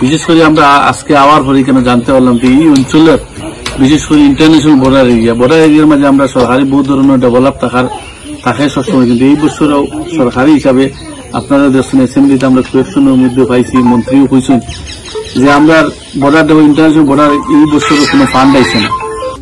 বিশেষ করে আমরা আজকে আওয়ার পরে কেন জানতে পারলাম যে এই অঞ্চলের বিশেষ করে ইন্টারন্যাশনাল বর্ডার এরিয়ার মাঝে আমরা সরকারি বহু ধরনের ডেভেলপ থাকে সবসময়, কিন্তু এই বছরও সরকারি হিসাবে আপনারা দেখছেন অ্যাসেম্বলিতে আমরা কোয়েকশনের মধ্যে পাইছি, মন্ত্রীও কইছেন যে আমরা বর্ডার ইন্টারন্যাশনাল বর্ডার এই বছরও কোনো ফান্ড আইছে না।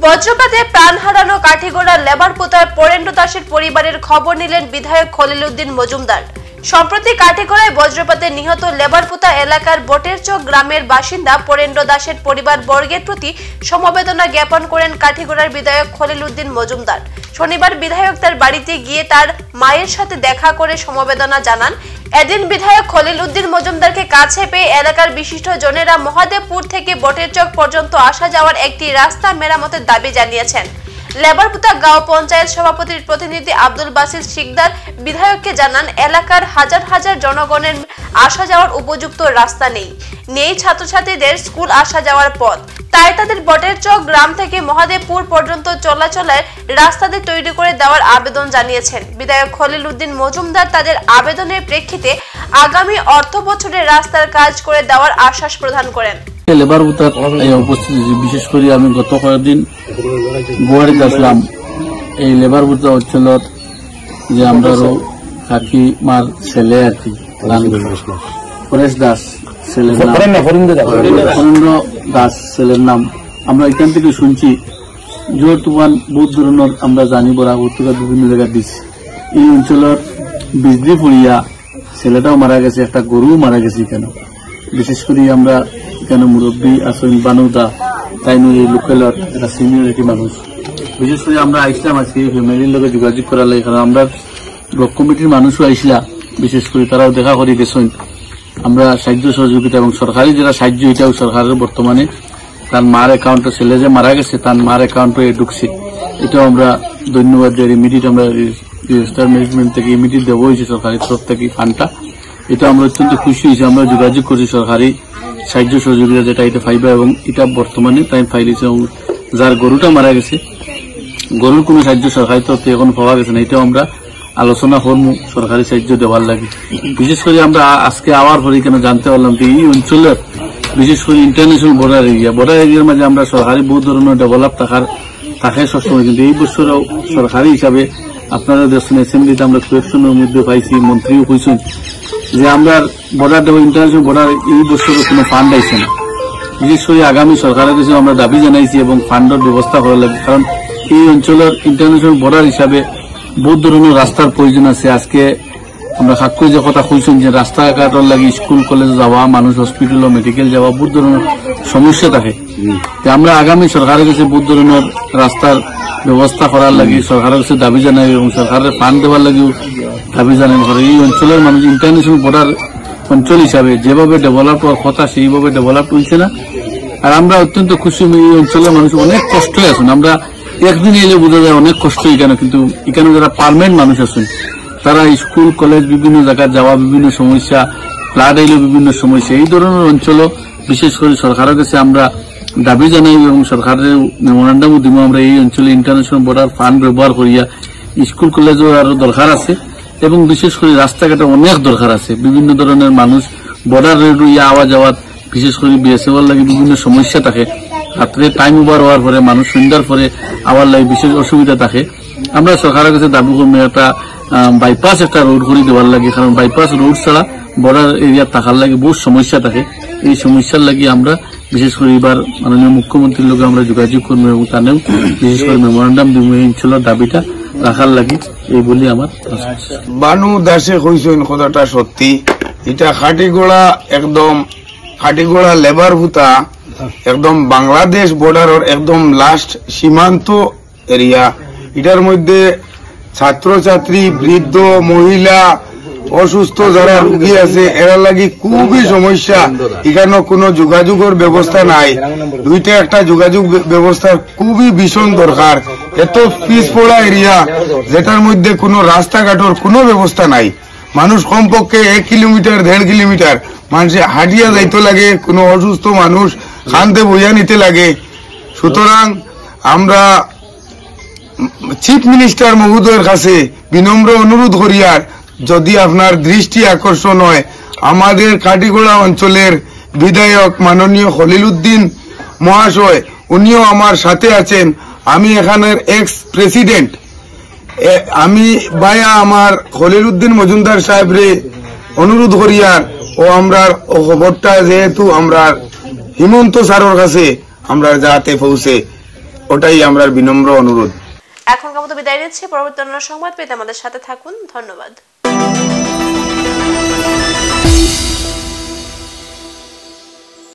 বজ্রপাতে প্রাণ হারানো কাঠিগড়ার লেবারপুতার পরেন্দ্র দাসের পরিবারের খবর নিলেন বিধায়ক খলিল উদ্দিন মজুমদার। সম্প্রতি কাঠিগড়ায় বজ্রপাতে নিহত লেবারপুতা এলাকার বটেরচক গ্রামের বাসিন্দা পরেন্দ্র দাসের পরিবার বর্গের প্রতি সমবেদনা জ্ঞাপন করেন কাঠিগড়ার বিধায়ক খলিল উদ্দিন মজুমদার। শনিবার বিধায়ক তার বাড়িতে গিয়ে তার মায়ের সাথে দেখা করে সমবেদনা জানান। এদিন বিধায়ক খলিল উদ্দিন মজুমদারকে কাছে পেয়ে এলাকার বিশিষ্ট জনেরা মহাদেবপুর থেকে বটেরচক পর্যন্ত আসা যাওয়ার একটি রাস্তা মেরামতের দাবি জানিয়েছেন। লেবারপুতা গাঁও পঞ্চায়েত সভাপতির প্রতিনিধি আব্দুল বাসির শিকদার বিধায়ককে জানান, এলাকার হাজার হাজার জনগণের আসা যাওয়ার উপযুক্ত রাস্তা নেই ছাত্রছাত্রীদের স্কুল আসা যাওয়ার পথ, তাই তাদের বটেরচক গ্রাম থেকে মহাদেবপুর পর্যন্ত চলাচলের রাস্তাতে তৈরি করে দেওয়ার আবেদন জানিয়েছেন। বিধায়ক খলিল উদ্দিন মজুমদার তাদের আবেদনের প্রেক্ষিতে আগামী অর্থ বছরে রাস্তার কাজ করে দেওয়ার আশ্বাস প্রদান করেন। লেবারপুতার উপস্থিতি বিশেষ করে আমি গত কয়েকদিন গুয়াহাটিতে আসলাম। এই লেবারপুতা অঞ্চলত যে আমরা কাকিমার ছেলে আর কি পরেশ দাস ছেলের নাম, ফরেন্দ্র দাস ছেলের নাম, আমরা এখান থেকে শুনছি জোর তুফান বহুত ধরনের আমরা জানি বরাবর থেকে বিভিন্ন জায়গায় দিচ্ছি। এই অঞ্চলের বিজলি পড়িয়া ছেলেটাও মারা গেছে, একটা গরু মারা গেছে। কেন বিশেষ করে আমরা এখানে মুরব্বী আসেন বানুদা, তাই নয় এই লোকালের একটা সিনিয়রিটি মানুষ। বিশেষ করে আমরা আইসলাম আজকে ফ্যামিলির লোক যোগাযোগ করার লাগে, কারণ আমরা ব্লক কমিটির মানুষও আইসলা, বিশেষ করে তারাও দেখা করে গেছেন। আমরা সাহায্য সহযোগিতা এবং সরকারি যারা সাহায্য এটাও সরকারের বর্তমানে তার মার অ্যাকাউন্টে ছেলে যে মারা গেছে তার মার অ্যাকাউন্টে ঢুকছে, এটাও আমরা ধন্যবাদ দিই। ইমিডিয়েট আমরা রেজিস্টার ম্যানেজমেন্ট থেকে ইমিডিয়েট দেওয়া হয়েছে সরকারের তরফ থেকে ফান্ডটা, এটা আমরা অত্যন্ত খুশি হয়েছি। আমরা যোগাযোগ করছি সরকারি সাহায্য সহযোগিতা যেটা এটা পাইবা, এবং এটা বর্তমানে তাই ফাইলিছে। এবং যার গরুটা মারা গেছে গরুর কোনো সাহায্য সরকারি তরফ এখন পাওয়া গেছে না, এটাও আমরা আলোচনা করবো সরকারি সাহায্য দেওয়ার লাগে। বিশেষ করে আমরা আজকে আওয়ার পরে কেন জানতে পারলাম যে এই অঞ্চলের বিশেষ করে ইন্টারন্যাশনাল বর্ডার এরিয়ার মাঝে আমরা সরকারি বহু ধরনের ডেভেলপ থাকে সবসময়, কিন্তু এই বছরও সরকারি হিসাবে আপনারা দেখছেন অ্যাসেম্বলিতে আমরা কোয়েকশনের মধ্যে পাইছি, মন্ত্রীও কইছেন যে আমরা বর্ডার ইন্টারন্যাশনাল বর্ডার এই বছরও কোনো ফান্ড আইছে না। বিশেষ করে আগামী সরকারের কাছে আমরা দাবি জানাইছি এবং ফান্ডের ব্যবস্থা করা লাগে, কারণ এই অঞ্চলের ইন্টারন্যাশনাল বর্ডার হিসাবে বহুত ধরনের রাস্তার প্রয়োজন আছে। আজকে আমরা সাক্ষী যে কথা কইছেন যে রাস্তাঘাটের লাগে স্কুল কলেজ যাওয়া, মানুষ হসপিটাল মেডিকেল যাওয়া বহুত ধরনের সমস্যা থাকে। আমরা আগামী সরকারের কাছে বহুত ধরনের রাস্তার ব্যবস্থা করার লাগে সরকারের কাছে দাবি জানাই এবং সরকারের ফান্ড দেওয়ার লাগেও দাবি জানাই। এই অঞ্চলের মানুষ ইন্টারন্যাশনাল বর্ডার অঞ্চল হিসাবে যেভাবে ডেভেলপ হওয়ার কথা সেইভাবে ডেভেলপ হয়েছে না। আর আমরা অত্যন্ত খুশি, এই অঞ্চলের মানুষ অনেক কষ্ট আছেন। আমরা একদিন এলে বোঝা যায় অনেক কষ্ট এখানে, কিন্তু এখানে যারা পার্মানেন্ট মানুষ আছেন তারা স্কুল কলেজ বিভিন্ন জায়গায় যাওয়া, বিভিন্ন সমস্যা, ফ্লাড এলেও বিভিন্ন সমস্যা, এই ধরনের অঞ্চলও বিশেষ করে সরকারের কাছে আমরা দাবি জানাই এবং সরকারের মেমোরান্ডামও দিব। আমরা এই অঞ্চলে ইন্টারন্যাশনাল বর্ডার ফান্ড ব্যবহার করিয়া স্কুল কলেজও আরো দরকার আছে এবং বিশেষ করে রাস্তাঘাটে অনেক দরকার আছে। বিভিন্ন ধরনের মানুষ বর্ডার রোড আওয়া যাওয়ার বিশেষ করে বিএসএফ লাগে বিভিন্ন সমস্যা থাকে। রাত্রে টাইম ওভার হওয়ার পরে মানুষ সন্ধ্যার পরে আওয়ার লাগে বিশেষ অসুবিধা থাকে। আমরা সরকারের কাছে দাবি করবো একটা বাইপাস একটা রোড করে দেওয়ার লাগে, কারণ বাইপাস রোড ছাড়া বর্ডার এরিয়া থাকার লাগে বহু সমস্যা থাকে। এই সমস্যার লাগে আমরা বিশেষ করে এবার মাননীয় মুখ্যমন্ত্রীর লোক আমরা যোগাযোগ করবো এবং তানেও বিশেষ করে মেমোরান্ডাম দিব এই অঞ্চলের দাবিটা রাখার লাগে, এই বলি আমার। বানু দাসে কইছেন কথাটা সত্যি। এটা খাটিগোড়া লেবারপুতা একদম বাংলাদেশ বর্ডারের একদম লাস্ট সীমান্ত এরিয়া। এটার মধ্যে ছাত্রছাত্রী, বৃদ্ধ, মহিলা, অসুস্থ যারা রোগী আছে এরা লাগি খুবই সমস্যা। এখানে কোনো যোগাযোগের ব্যবস্থা নাই। দুইটা একটা যোগাযোগ ব্যবস্থার খুবই ভীষণ দরকার। এত পিছপড়া এরিয়া যেটার মধ্যে কোনো রাস্তাঘাটের কোনো ব্যবস্থা নাই। মানুষ কমপক্ষে 1 কিলোমিটার 1.5 কিলোমিটার মানুষে হাঁটিয়া যাইতে লাগে, কোনো অসুস্থ মানুষ খানতে বইয়া নিতে লাগে। সুতরাং আমরা চিফ মিনিস্টার মহোদয়ের কাছে বিনম্র অনুরোধ করিয়ার, যদি আপনার দৃষ্টি আকর্ষণ হয় আমাদের কাটিগোড়া অঞ্চলের বিধায়ক মাননীয় খলিল উদ্দিন মহাশয়, উনিও আমার সাথে আছেন। আমি এখানের এক্স প্রেসিডেন্ট, আমি ভাইয়া আমার খলিল উদ্দিন মজুমদার সাহেবরে অনুরোধ করিয়ার ও আমরা খবরটা যেহেতু আমরা হিমন্ত স্যারের কাছে আমরা যাতে পৌঁছে, ওটাই আমরা বিনম্র অনুরোধ। এখনকার মতো বিদায় নিচ্ছি। পরবর্তী অন্য সংবাদ পেতে আমাদের সাথে থাকুন। ধন্যবাদ।